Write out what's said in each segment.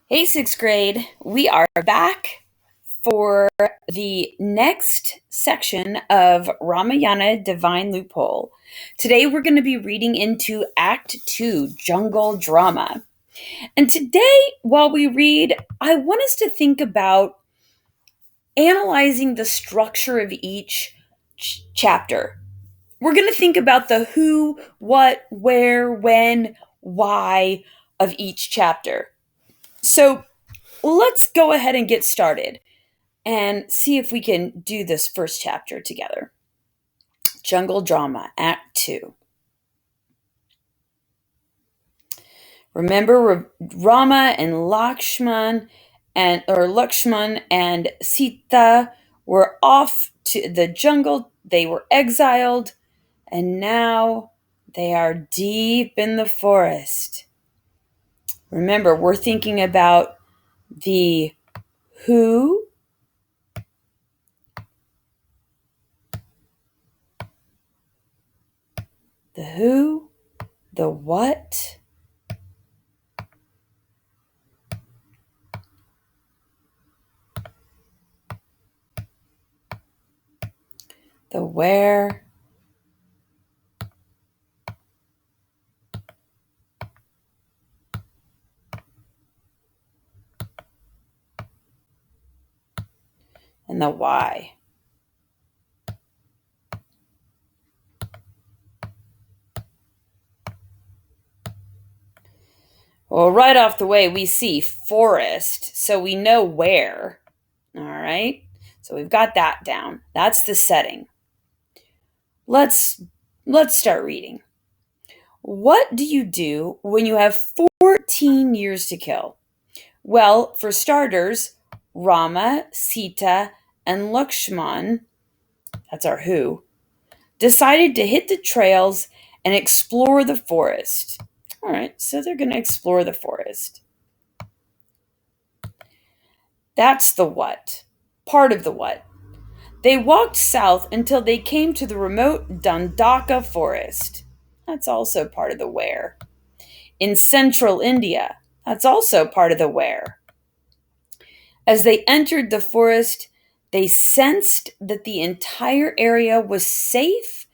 Hey, sixth grade. We are back for the next section of Ramayana Divine Loophole. Today we're going to be reading into Act 2, Jungle Drama. And today, while we read, I want us to think about analyzing the structure of each chapter. We're going to think about the who, what, where, when, why of each chapter. So let's go ahead and get started and see if we can do this first chapter together. Jungle Drama, Act 2. Remember, Rama and Lakshman and Sita were off to the jungle. They were exiled, and now they are deep in the forest. Remember, we're thinking about the who, the what, the where, and the why. Well, right off the way, we see forest, so we know where. All right, so we've got that down. That's the setting. Let's start reading. What do you do when you have 14 years to kill? Well, for starters, Rama, Sita, and Lakshman, that's our who, decided to hit the trails and explore the forest. All right, so they're going to explore the forest. That's the what, part of the what. They walked south until they came to the remote Dandaka forest. That's also part of the where. In central India, that's also part of the where. As they entered the forest, they sensed that the entire area was safe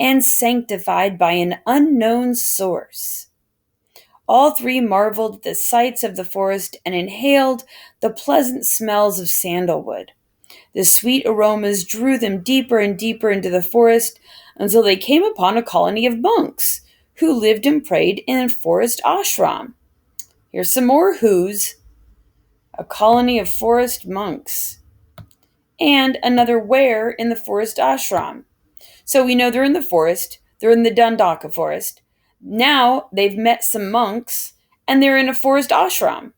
and sanctified by an unknown source. All three marveled at the sights of the forest and inhaled the pleasant smells of sandalwood. The sweet aromas drew them deeper and deeper into the forest until they came upon a colony of monks who lived and prayed in a forest ashram. Here's some more who's. A colony of forest monks. And another where in the forest ashram. So we know they're in the forest. They're in the Dandaka forest. Now they've met some monks and they're in a forest ashram.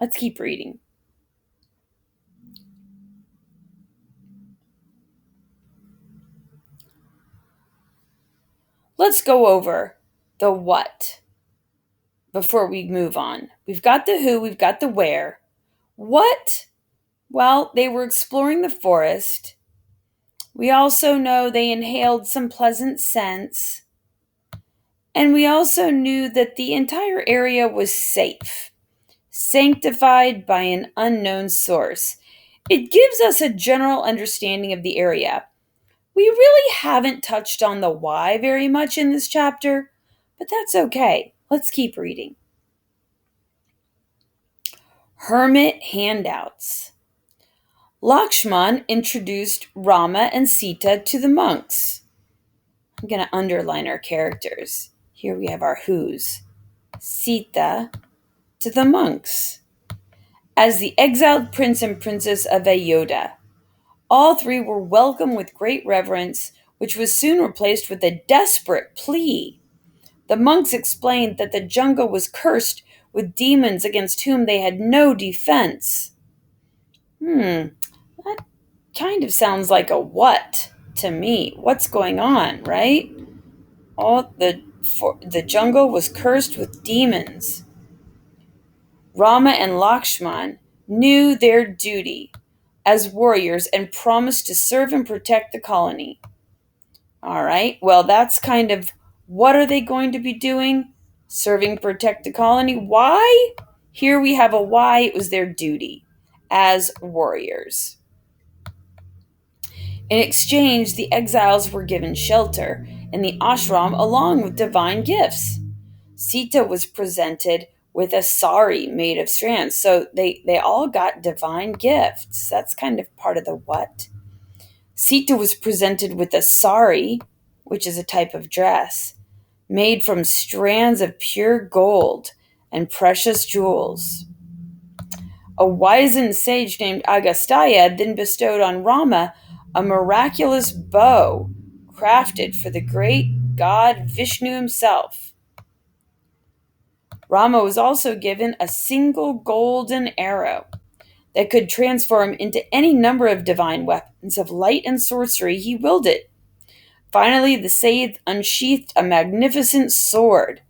Let's keep reading. Let's go over the what before we move on. We've got the who, we've got the where. What? Well, they were exploring the forest. We also know they inhaled some pleasant scents. And we also knew that the entire area was safe, sanctified by an unknown source. It gives us a general understanding of the area. We really haven't touched on the why very much in this chapter, but that's okay. Let's keep reading. Hermit handouts. Lakshman introduced Rama and Sita to the monks. I'm going to underline our characters. Here we have our who's. Sita to the monks. As the exiled prince and princess of Ayodhya, all three were welcomed with great reverence, which was soon replaced with a desperate plea. The monks explained that the jungle was cursed with demons against whom they had no defense. That kind of sounds like a what to me. What's going on, right? The jungle was cursed with demons. Rama and Lakshman knew their duty as warriors and promised to serve and protect the colony. All right, well, that's kind of what are they going to be doing? Serving, protect the colony. Why? Here we have a why. It was their duty as warriors. In exchange, the exiles were given shelter in the ashram along with divine gifts. Sita was presented with a sari made of strands. So they all got divine gifts. That's kind of part of the what. Sita was presented with a sari, which is a type of dress, made from strands of pure gold and precious jewels. A wizened sage named Agastya then bestowed on Rama a miraculous bow crafted for the great god Vishnu himself. Rama was also given a single golden arrow that could transform into any number of divine weapons of light and sorcery he willed it. Finally, the sage unsheathed a magnificent sword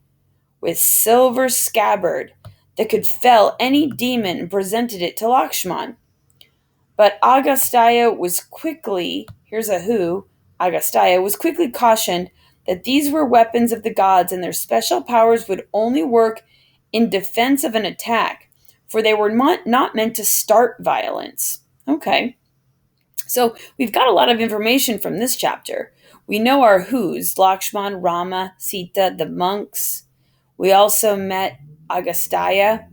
with silver scabbard that could fell any demon and presented it to Lakshman. But Agastya was quickly, here's a who, Agastya was quickly cautioned that these were weapons of the gods and their special powers would only work in defense of an attack, for they were not meant to start violence. Okay, so we've got a lot of information from this chapter. We know our who's, Lakshman, Rama, Sita, the monks. We also met Agastya,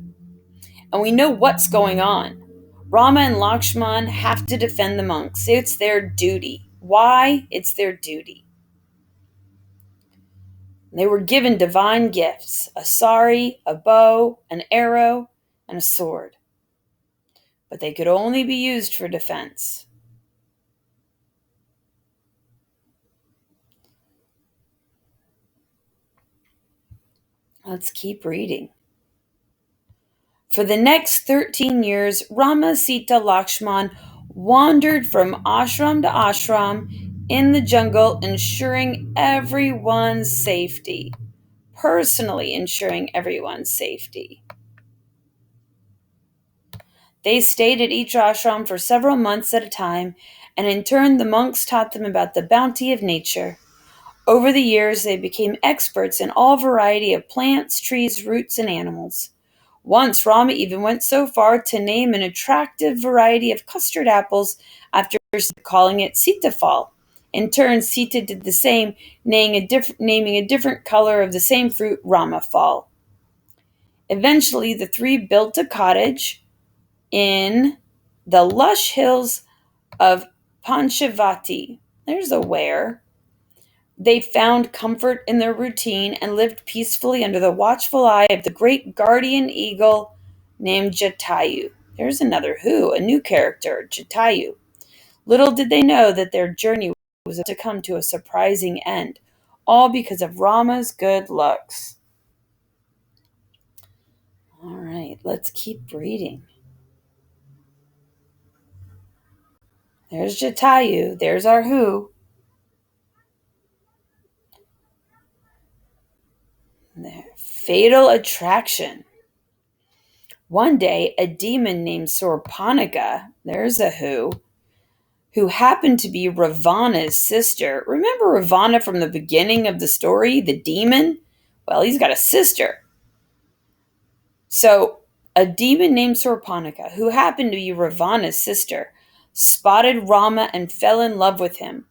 and we know what's going on. Rama and Lakshman have to defend the monks. It's their duty. Why? It's their duty. They were given divine gifts, a sari, a bow, an arrow, and a sword. But they could only be used for defense. Let's keep reading. For the next 13 years, Rama, Sita, Lakshman wandered from ashram to ashram in the jungle, ensuring everyone's safety. Personally ensuring everyone's safety. They stayed at each ashram for several months at a time, and in turn the monks taught them about the bounty of nature. Over the years, they became experts in all variety of plants, trees, roots, and animals. Once, Rama even went so far to name an attractive variety of custard apples after calling it Sitafal. In turn, Sita did the same, naming a different color of the same fruit, Ramafal. Eventually, the three built a cottage in the lush hills of Panchavati. There's a where. They found comfort in their routine and lived peacefully under the watchful eye of the great guardian eagle named Jatayu. There's another who, a new character, Jatayu. Little did they know that their journey was to come to a surprising end, all because of Rama's good looks. All right, let's keep reading. There's Jatayu. There's our who. There. Fatal attraction. One day, a demon named Sorpanika, there's a who happened to be Ravana's sister. Remember Ravana from the beginning of the story, the demon? Well, he's got a sister. So, a demon named Sorpanika, who happened to be Ravana's sister, spotted Rama and fell in love with him.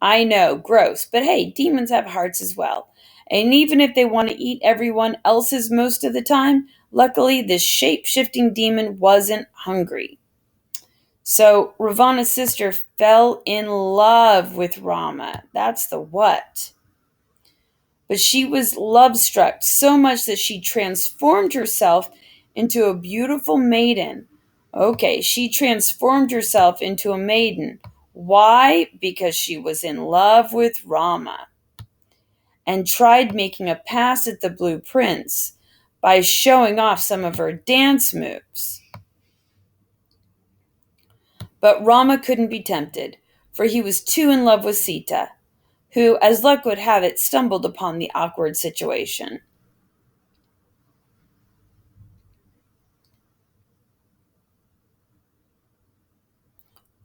I know, gross, but hey, demons have hearts as well. And even if they want to eat everyone else's most of the time, luckily this shape-shifting demon wasn't hungry. So Ravana's sister fell in love with Rama. That's the what. But she was love-struck so much that she transformed herself into a beautiful maiden. Okay, she transformed herself into a maiden. Why? Because she was in love with Rama and tried making a pass at the Blue Prince by showing off some of her dance moves. But Rama couldn't be tempted, for he was too in love with Sita, who, as luck would have it, stumbled upon the awkward situation.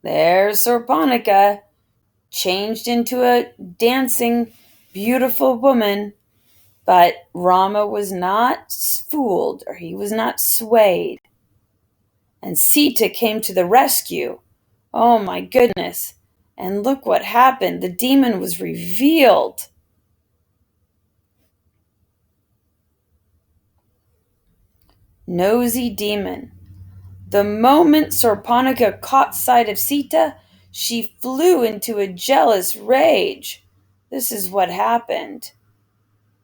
There's Sorpanika, changed into a dancing, beautiful woman. But Rama was not fooled, or he was not swayed. And Sita came to the rescue. Oh my goodness. And look what happened. The demon was revealed. Nosy demon. The moment Sorponika caught sight of Sita, she flew into a jealous rage. This is what happened.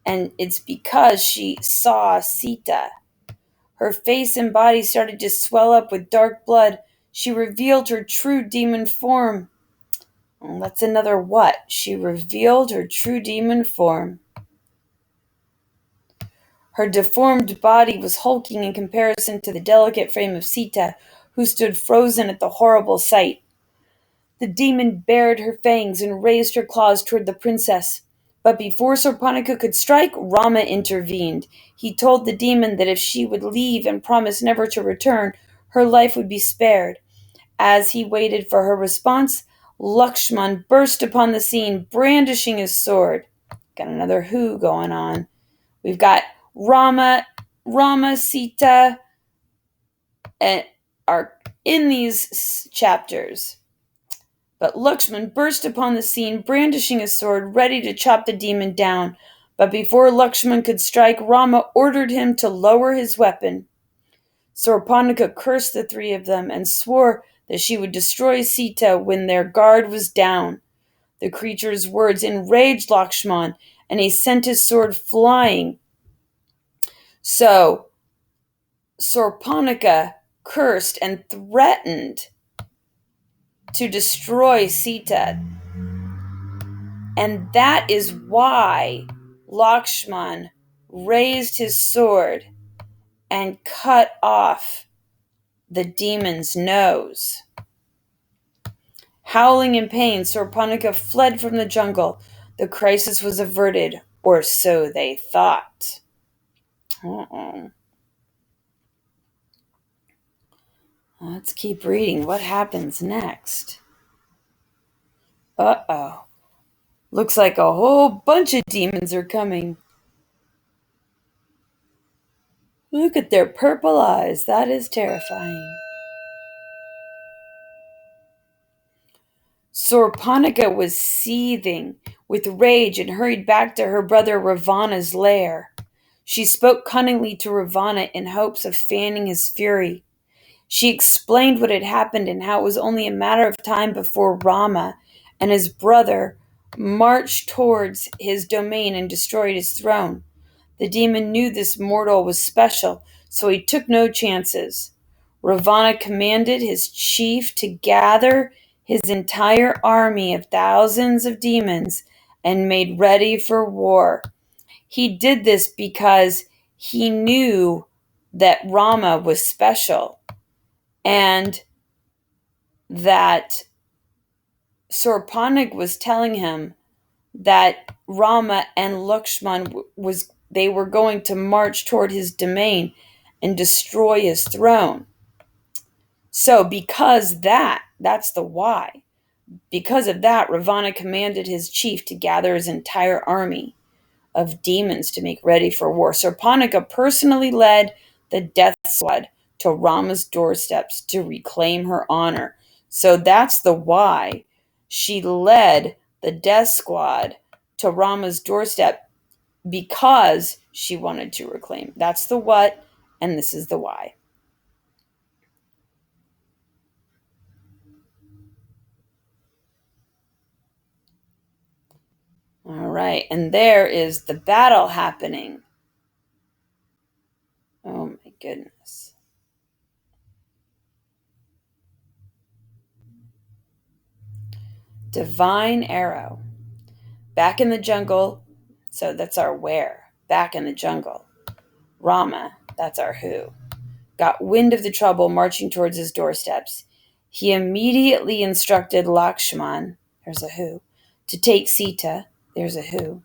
And it's because she saw Sita. Her face and body started to swell up with dark blood. She revealed her true demon form. Well, that's another what. She revealed her true demon form. Her deformed body was hulking in comparison to the delicate frame of Sita, who stood frozen at the horrible sight. The demon bared her fangs and raised her claws toward the princess. But before Sorponika could strike, Rama intervened. He told the demon that if she would leave and promise never to return, her life would be spared. As he waited for her response, Lakshman burst upon the scene, brandishing his sword. Got another who going on. We've got Rama, Sita, are in these chapters. But Lakshman burst upon the scene, brandishing his sword, ready to chop the demon down. But before Lakshman could strike, Rama ordered him to lower his weapon. Sorponika cursed the three of them and swore that she would destroy Sita when their guard was down. The creature's words enraged Lakshman, and he sent his sword flying. So Sorponika cursed and threatened to destroy Sita. And that is why Lakshman raised his sword and cut off the demon's nose. Howling in pain, Sorponika fled from the jungle. The crisis was averted, or so they thought. Let's keep reading. What happens next? Uh-oh. Looks like a whole bunch of demons are coming. Look at their purple eyes. That is terrifying. Sorponika was seething with rage and hurried back to her brother Ravana's lair. She spoke cunningly to Ravana in hopes of fanning his fury. She explained what had happened and how it was only a matter of time before Rama and his brother marched towards his domain and destroyed his throne. The demon knew this mortal was special, so he took no chances. Ravana commanded his chief to gather his entire army of thousands of demons and made ready for war. He did this because he knew that Rama was special and that Sorponika was telling him that Rama and Lakshman they were going to march toward his domain and destroy his throne. So because that's the why. Because of that, Ravana commanded his chief to gather his entire army of demons to make ready for war. Sorponika personally led the death squad to Rama's doorsteps to reclaim her honor. So that's the why. She led the death squad to Rama's doorstep because she wanted to reclaim. That's the what, and this is the why. All right, and there is the battle happening. Oh my goodness. Divine arrow. Back in the jungle, so that's our where. Back in the jungle. Rama, that's our who, got wind of the trouble marching towards his doorsteps. He immediately instructed Lakshman, there's a who, to take Sita, there's a who,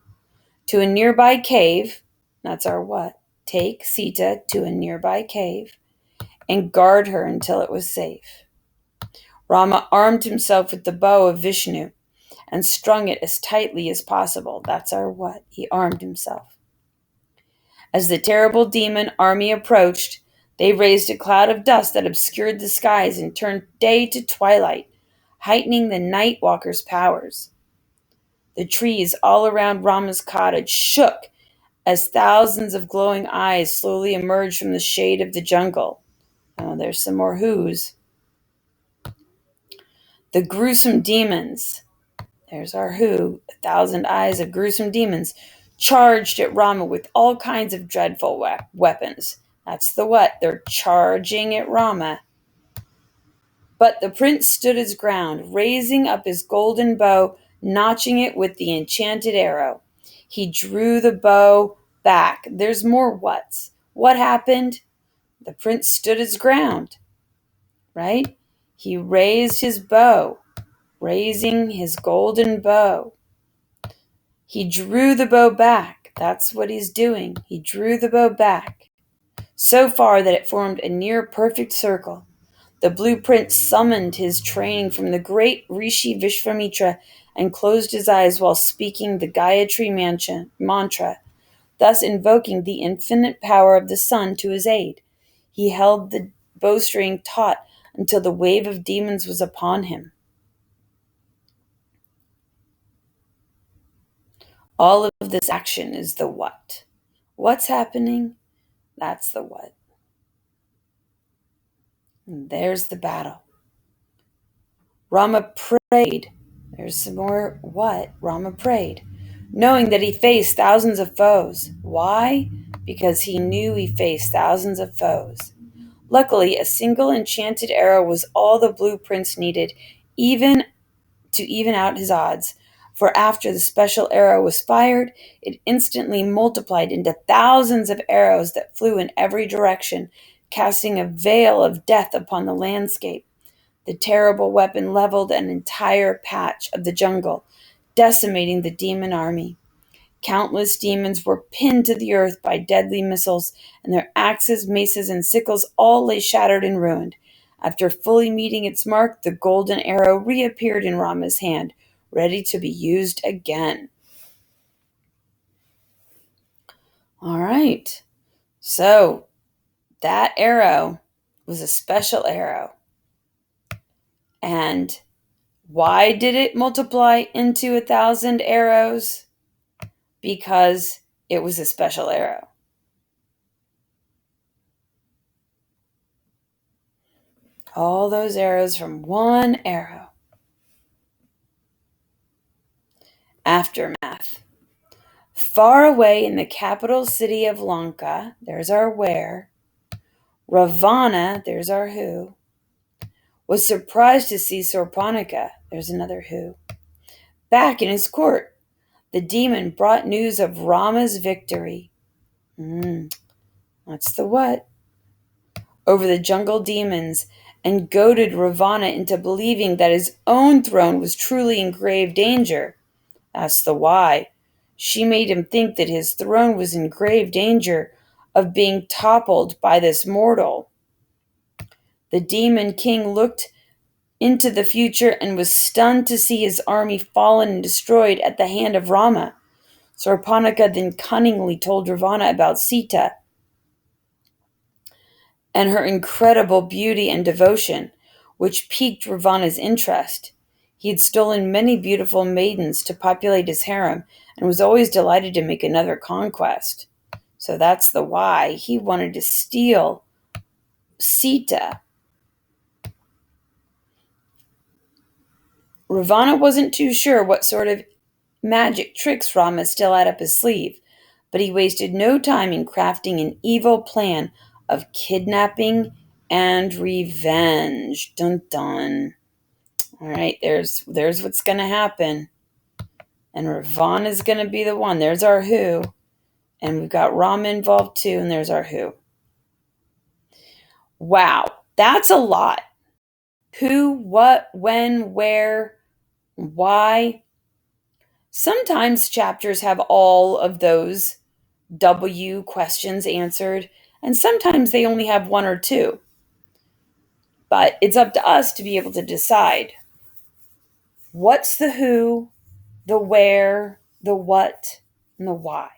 to a nearby cave, that's our what, take Sita to a nearby cave, and guard her until it was safe. Rama armed himself with the bow of Vishnu and strung it as tightly as possible. That's our what, he armed himself. As the terrible demon army approached, they raised a cloud of dust that obscured the skies and turned day to twilight, heightening the night walker's powers. The trees all around Rama's cottage shook as thousands of glowing eyes slowly emerged from the shade of the jungle. Oh, there's some more who's. The gruesome demons, there's our who, 1,000 eyes of gruesome demons, charged at Rama with all kinds of dreadful weapons. That's the what, they're charging at Rama. But the prince stood his ground, raising up his golden bow, notching it with the enchanted arrow. He drew the bow back. There's more whats. What happened? The prince stood his ground, right? He raised his bow, raising his golden bow. He drew the bow back. That's what he's doing. He drew the bow back so far that it formed a near perfect circle. The blue prince summoned his training from the great Rishi Vishvamitra and closed his eyes while speaking the Gayatri mantra, thus invoking the infinite power of the sun to his aid. He held the bowstring taut until the wave of demons was upon him. All of this action is the what. What's happening? That's the what. And there's the battle. Rama prayed. There's some more what. Rama prayed, knowing that he faced thousands of foes. Why? Because he knew he faced thousands of foes. Luckily, a single enchanted arrow was all the blue prince needed, even to even out his odds. For after the special arrow was fired, it instantly multiplied into thousands of arrows that flew in every direction, casting a veil of death upon the landscape. The terrible weapon leveled an entire patch of the jungle, decimating the demon army. Countless demons were pinned to the earth by deadly missiles, and their axes, maces, and sickles all lay shattered and ruined. After fully meeting its mark, the golden arrow reappeared in Rama's hand, ready to be used again. All right, so that arrow was a special arrow. And why did it multiply into 1,000 arrows? Because it was a special arrow. All those arrows from one arrow. Aftermath. Far away in the capital city of Lanka, there's our where, Ravana, there's our who, was surprised to see Sorponika, there's another who, back in his court. The demon brought news of Rama's victory. That's the what. Over the jungle demons, and goaded Ravana into believing that his own throne was truly in grave danger. That's the why. She made him think that his throne was in grave danger of being toppled by this mortal. The demon king looked into the future and was stunned to see his army fallen and destroyed at the hand of Rama. Sarpanika then cunningly told Ravana about Sita and her incredible beauty and devotion, which piqued Ravana's interest. He had stolen many beautiful maidens to populate his harem and was always delighted to make another conquest. So that's the why. He wanted to steal Sita. Ravana wasn't too sure what sort of magic tricks Rama still had up his sleeve, but he wasted no time in crafting an evil plan of kidnapping and revenge. Dun dun. All right, there's what's going to happen. And Ravana's going to be the one. There's our who. And we've got Rama involved too, and there's our who. Wow, that's a lot. Who, what, when, where, why. Sometimes chapters have all of those W questions answered, and sometimes they only have one or two. But it's up to us to be able to decide what's the who, the where, the what, and the why.